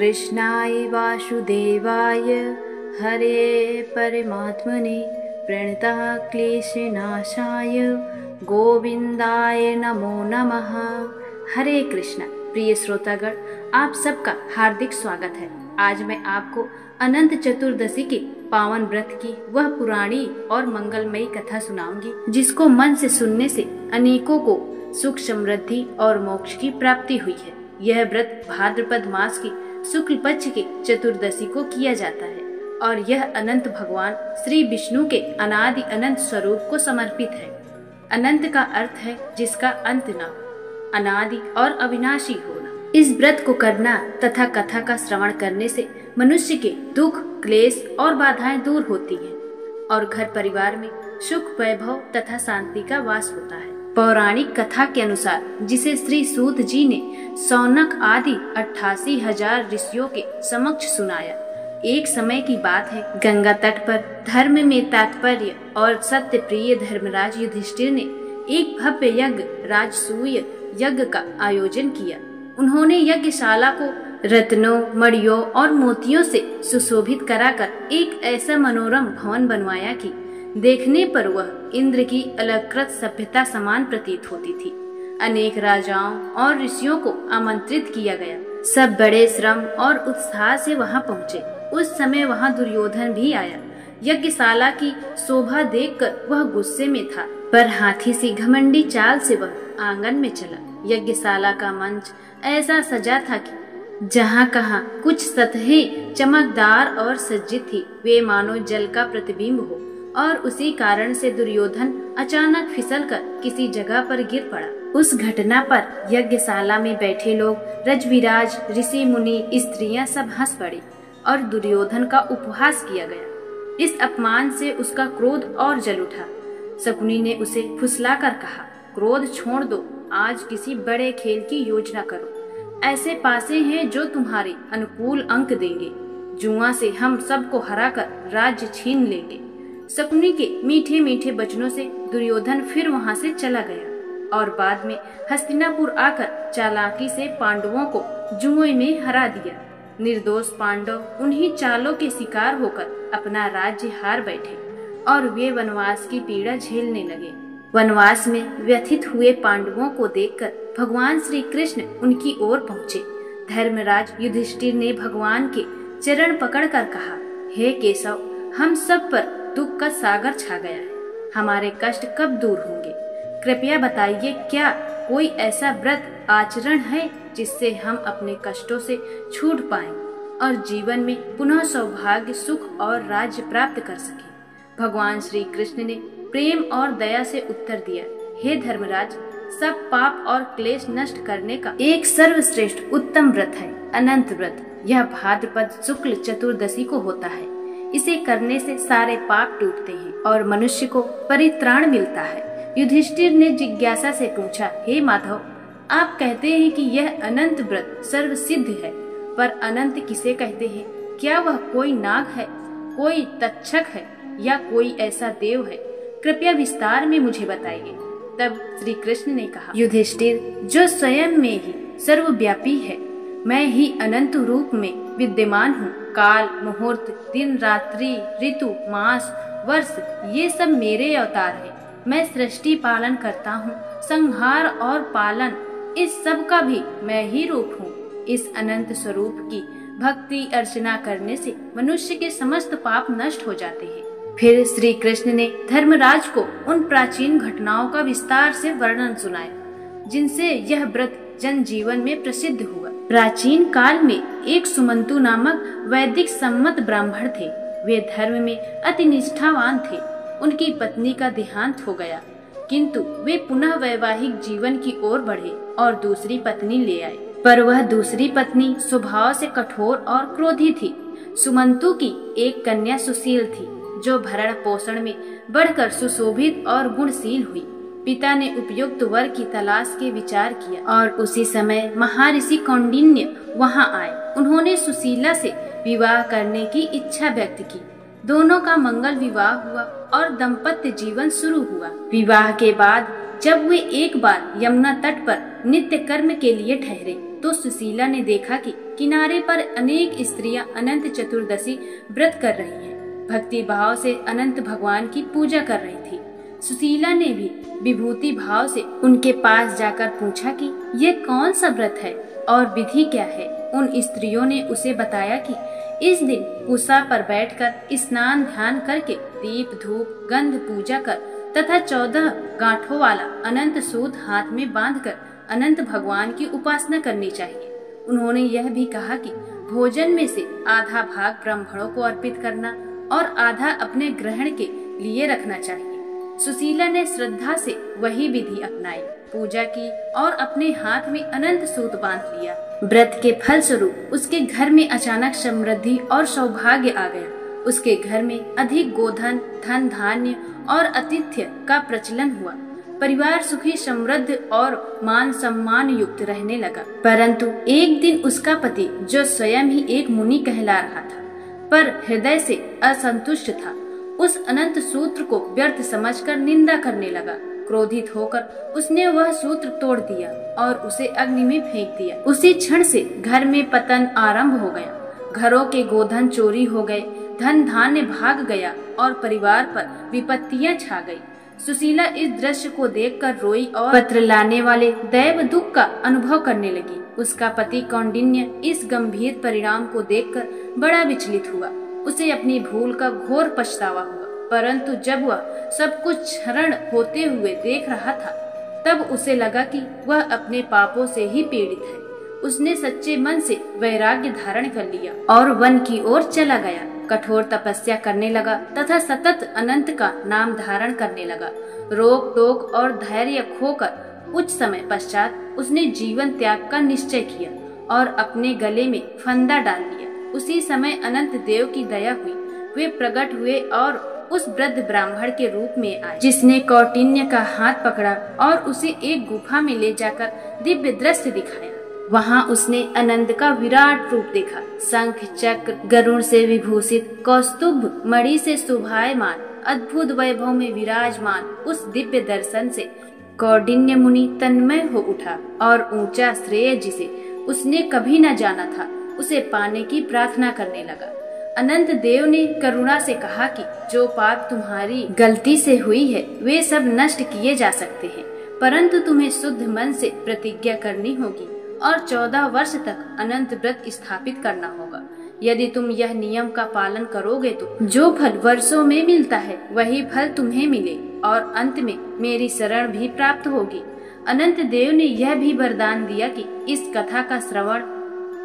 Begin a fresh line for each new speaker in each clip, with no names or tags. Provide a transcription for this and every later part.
कृष्णाय वासुदेवाय हरे परमात्मने प्रणतः क्लेशनाशाय गोविंदाय नमो नमः। हरे कृष्णा। प्रिय श्रोतागण, आप सबका हार्दिक स्वागत है। आज मैं आपको अनंत चतुर्दशी के पावन व्रत की वह पुरानी और मंगलमयी कथा सुनाऊंगी, जिसको मन से सुनने से अनेकों को सुख, समृद्धि और मोक्ष की प्राप्ति हुई है। यह व्रत भाद्रपद मास की शुक्ल पक्ष के चतुर्दशी को किया जाता है और यह अनंत भगवान श्री विष्णु के अनादि अनंत स्वरूप को समर्पित है। अनंत का अर्थ है जिसका अंत न हो, अनादि और अविनाशी होना। इस व्रत को करना तथा कथा का श्रवण करने से मनुष्य के दुख, क्लेश और बाधाएं दूर होती हैं और घर परिवार में सुख, वैभव तथा शांति का वास होता है। पौराणिक कथा के अनुसार, जिसे श्री सूत जी ने शौनक आदि 88,000 ऋषियों के समक्ष सुनाया, एक समय की बात है। गंगा तट पर धर्म में तात्पर्य और सत्य प्रिय धर्मराज युधिष्ठिर ने एक भव्य यज्ञ, राजसूय यज्ञ का आयोजन किया। उन्होंने यज्ञशाला को रत्नों, मणियों और मोतियों से सुशोभित कराकर एक ऐसा मनोरम भवन बनवाया कि देखने पर वह इंद्र की अलंकृत सभ्यता समान प्रतीत होती थी। अनेक राजाओं और ऋषियों को आमंत्रित किया गया। सब बड़े श्रम और उत्साह से वहां पहुंचे। उस समय वहां दुर्योधन भी आया। यज्ञशाला की शोभा देखकर वह गुस्से में था, पर हाथी सी घमंडी चाल से वह आंगन में चला। यज्ञशाला का मंच ऐसा सजा था कि जहाँ कहाँ कुछ सतहें चमकदार और सज्जित थी, वे मानो जल का प्रतिबिंब हो, और उसी कारण से दुर्योधन अचानक फिसलकर किसी जगह पर गिर पड़ा। उस घटना पर यज्ञशाला में बैठे लोग, रजविराज, ऋषि मुनि, स्त्रियां सब हंस पड़ी और दुर्योधन का उपहास किया गया। इस अपमान से उसका क्रोध और जल उठा। शकुनी ने उसे फुसलाकर कहा, क्रोध छोड़ दो, आज किसी बड़े खेल की योजना करो। ऐसे पासे हैं जो तुम्हारे अनुकूल अंक देंगे। जुआ से हम सबको हराकर राज्य छीन लेंगे। शकुनी के मीठे मीठे वचनों से दुर्योधन फिर वहां से चला गया और बाद में हस्तिनापुर आकर चालाकी से पांडवों को जुए में हरा दिया। निर्दोष पांडव उन्हीं चालों के शिकार होकर अपना राज्य हार बैठे और वे वनवास की पीड़ा झेलने लगे। वनवास में व्यथित हुए पांडवों को देखकर भगवान श्री कृष्ण उनकी ओर पहुँचे। धर्मराज युधिष्ठिर ने भगवान के चरण पकड़कर कहा, हे केशव, हम सब पर दुख का सागर छा गया है। हमारे कष्ट कब दूर होंगे? कृपया बताइए, क्या कोई ऐसा व्रत आचरण है जिससे हम अपने कष्टों से छूट पाएं और जीवन में पुनः सौभाग्य, सुख और राज्य प्राप्त कर सकें? भगवान श्री कृष्ण ने प्रेम और दया से उत्तर दिया, हे धर्मराज, सब पाप और क्लेश नष्ट करने का एक सर्वश्रेष्ठ उत्तम व्रत है अनंत व्रत। यह भाद्रपद शुक्ल चतुर्दशी को होता है। इसे करने से सारे पाप टूटते हैं और मनुष्य को परित्राण मिलता है। युधिष्ठिर ने जिज्ञासा से पूछा, हे माधव, आप कहते हैं कि यह अनंत व्रत सर्व सिद्ध है, पर अनंत किसे कहते हैं? क्या वह कोई नाग है, कोई तक्षक है या कोई ऐसा देव है? कृपया विस्तार में मुझे बताइए। तब श्री कृष्ण ने कहा, युधिष्ठिर, जो स्वयं में ही सर्वव्यापी है, मैं ही अनंत रूप में विद्यमान हूँ। काल, मुहूर्त, दिन, रात्रि, ऋतु, मास, वर्ष, ये सब मेरे अवतार हैं। मैं सृष्टि पालन करता हूँ, संहार और पालन, इस सब का भी मैं ही रूप हूँ। इस अनंत स्वरूप की भक्ति अर्चना करने से मनुष्य के समस्त पाप नष्ट हो जाते हैं। फिर श्री कृष्ण ने धर्मराज को उन प्राचीन घटनाओं का विस्तार से वर्णन सुनाया, जिनसे यह व्रत जन जीवन में प्रसिद्ध हुआ। प्राचीन काल में एक सुमंतु नामक वैदिक सम्मत ब्राह्मण थे। वे धर्म में अति निष्ठावान थे। उनकी पत्नी का देहांत हो गया, किंतु वे पुनः वैवाहिक जीवन की ओर बढ़े और दूसरी पत्नी ले आए। पर वह दूसरी पत्नी स्वभाव से कठोर और क्रोधी थी। सुमंतु की एक कन्या सुशील थी, जो भरण पोषण में बढ़कर सुशोभित और गुणशील हुई। पिता ने उपयुक्त वर की तलाश के विचार किया और उसी समय महर्षि कौंडिन्य वहां आए। उन्होंने सुशीला से विवाह करने की इच्छा व्यक्त की। दोनों का मंगल विवाह हुआ और दाम्पत्य जीवन शुरू हुआ। विवाह के बाद जब वे एक बार यमुना तट पर नित्य कर्म के लिए ठहरे, तो सुशीला ने देखा कि किनारे पर अनेक स्त्रियां अनंत चतुर्दशी व्रत कर रही हैं। भक्ति भाव से अनंत भगवान की पूजा कर रही थी। सुशीला ने भी विभूति भाव से उनके पास जाकर पूछा कि ये कौन सा व्रत है और विधि क्या है। उन स्त्रियों ने उसे बताया कि इस दिन कुसा पर बैठकर स्नान ध्यान करके दीप धूप गंध पूजा कर तथा 14 गांठों वाला अनंत सूत हाथ में बांधकर अनंत भगवान की उपासना करनी चाहिए। उन्होंने यह भी कहा कि भोजन में से आधा भाग ब्राह्मणों को अर्पित करना और आधा अपने ग्रहण के लिए रखना चाहिए। सुशीला ने श्रद्धा से वही विधि अपनाई, पूजा की और अपने हाथ में अनंत सूत बांध लिया। व्रत के फल स्वरूप उसके घर में अचानक समृद्धि और सौभाग्य आ गया। उसके घर में अधिक गोधन, धन धान्य और आतिथ्य का प्रचलन हुआ। परिवार सुखी समृद्ध और मान सम्मान युक्त रहने लगा। परंतु एक दिन उसका पति, जो स्वयं ही एक मुनि कहला रहा था, पर हृदय से असंतुष्ट था, उस अनंत सूत्र को व्यर्थ समझकर निंदा करने लगा। क्रोधित होकर उसने वह सूत्र तोड़ दिया और उसे अग्नि में फेंक दिया। उसी क्षण से घर में पतन आरंभ हो गया। घरों के गोधन चोरी हो गए, धन धान्य भाग गया और परिवार पर विपत्तियां छा गई। सुशीला इस दृश्य को देखकर रोई और पत्र लाने वाले दैव दुख का अनुभव करने लगी। उसका पति कौंडिन्य इस गंभीर परिणाम को देखकर बड़ा विचलित हुआ। उसे अपनी भूल का घोर पछतावा हुआ। परंतु जब वह सब कुछ क्षरण होते हुए देख रहा था, तब उसे लगा कि वह अपने पापों से ही पीड़ित है। उसने सच्चे मन से वैराग्य धारण कर लिया और वन की ओर चला गया। कठोर तपस्या करने लगा तथा सतत अनंत का नाम धारण करने लगा। रोक टोक और धैर्य खोकर कुछ समय पश्चात उसने जीवन त्याग का निश्चय किया और अपने गले में फंदा डाल लिया। उसी समय अनंत देव की दया हुई। वे प्रकट हुए और उस वृद्ध ब्राह्मण के रूप में आए, जिसने कौटिन्य का हाथ पकड़ा और उसे एक गुफा में ले जाकर दिव्य दृश्य दिखाया। वहाँ उसने अनंत का विराट रूप देखा। शंख चक्र गरुड़ से विभूषित, कौस्तुभ मणि से शोभायमान, अद्भुत वैभव में विराजमान उस दिव्य दर्शन से कौंडिन्य मुनि तन्मय हो उठा और ऊंचा श्रेय जिसे उसने कभी न जाना था, उसे पाने की प्रार्थना करने लगा। अनंत देव ने करुणा से कहा कि जो पाप तुम्हारी गलती से हुई है वे सब नष्ट किए जा सकते हैं, परंतु तुम्हें शुद्ध मन से प्रतिज्ञा करनी होगी और 14 वर्ष तक अनंत व्रत स्थापित करना होगा। यदि तुम यह नियम का पालन करोगे तो जो फल वर्षों में मिलता है वही फल तुम्हें मिले और अंत में मेरी शरण भी प्राप्त होगी। अनंत देव ने यह भी वरदान दिया कि इस कथा का श्रवण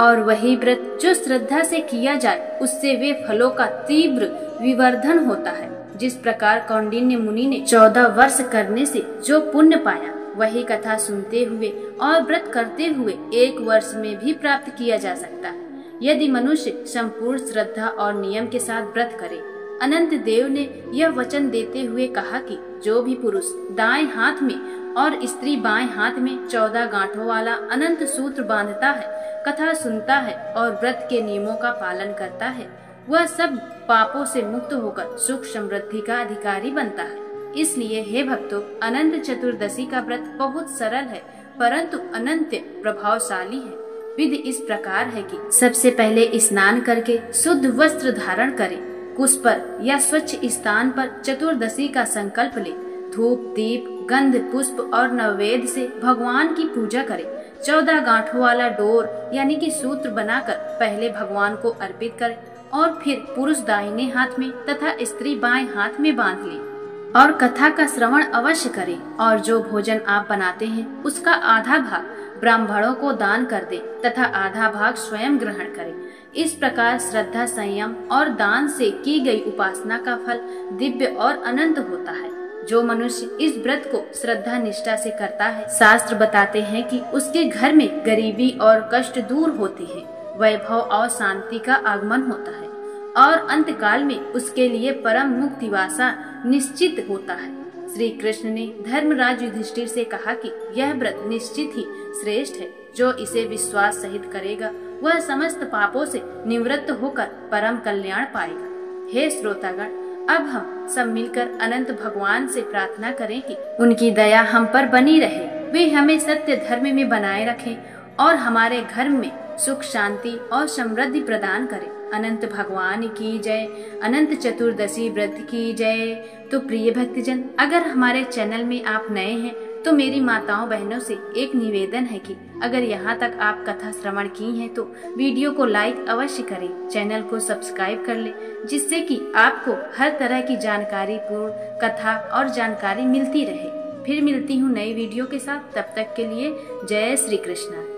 और वही व्रत जो श्रद्धा से किया जाए उससे वे फलों का तीव्र विवर्धन होता है। जिस प्रकार कौंडिन्य मुनि ने 14 वर्ष करने से जो पुण्य पाया, वही कथा सुनते हुए और व्रत करते हुए 1 वर्ष में भी प्राप्त किया जा सकता है, यदि मनुष्य संपूर्ण श्रद्धा और नियम के साथ व्रत करे। अनंत देव ने यह वचन देते हुए कहा कि जो भी पुरुष दाएं हाथ में और स्त्री बाएं हाथ में 14 गांठों वाला अनंत सूत्र बांधता है, कथा सुनता है और व्रत के नियमों का पालन करता है, वह सब पापों से मुक्त होकर सुख समृद्धि का अधिकारी बनता है। इसलिए हे भक्तों, अनंत चतुर्दशी का व्रत बहुत सरल है परंतु अनंत प्रभावशाली है। विधि इस प्रकार है कि सबसे पहले स्नान करके शुद्ध वस्त्र धारण करें, कुश पर या स्वच्छ स्थान पर चतुर्दशी का संकल्प ले, धूप दीप गंध पुष्प और नैवेद्य से भगवान की पूजा करें। 14 गांठों वाला डोर यानी कि सूत्र बनाकर पहले भगवान को अर्पित करें और फिर पुरुष दाहिने हाथ में तथा स्त्री बाएं हाथ में बांध लें और कथा का श्रवण अवश्य करें। और जो भोजन आप बनाते हैं उसका आधा भाग ब्राह्मणों को दान कर दें तथा आधा भाग स्वयं ग्रहण करें। इस प्रकार श्रद्धा संयम और दान से की गई उपासना का फल दिव्य और अनंत होता है। जो मनुष्य इस व्रत को श्रद्धा निष्ठा से करता है, शास्त्र बताते हैं कि उसके घर में गरीबी और कष्ट दूर होती है, वैभव और शांति का आगमन होता है और अंतकाल में उसके लिए परम मुक्तिवासा निश्चित होता है। श्री कृष्ण ने धर्मराज युधिष्ठिर से कहा कि यह व्रत निश्चित ही श्रेष्ठ है। जो इसे विश्वास सहित करेगा वह समस्त पापों से निवृत्त होकर परम कल्याण पाएगा। हे श्रोतागण, अब हम सब मिलकर अनंत भगवान से प्रार्थना करें कि उनकी दया हम पर बनी रहे, वे हमें सत्य धर्म में बनाए रखें और हमारे घर में सुख शांति और समृद्धि प्रदान करे। अनंत भगवान की जय। अनंत चतुर्दशी व्रत की जय। तो प्रिय भक्तजन, अगर हमारे चैनल में आप नए हैं तो मेरी माताओं बहनों से एक निवेदन है कि अगर यहाँ तक आप कथा श्रवण की हैं तो वीडियो को लाइक अवश्य करें, चैनल को सब्सक्राइब कर लें, जिससे कि आपको हर तरह की जानकारी पूर्ण कथा और जानकारी मिलती रहे। फिर मिलती हूँ नई वीडियो के साथ, तब तक के लिए जय श्री कृष्ण।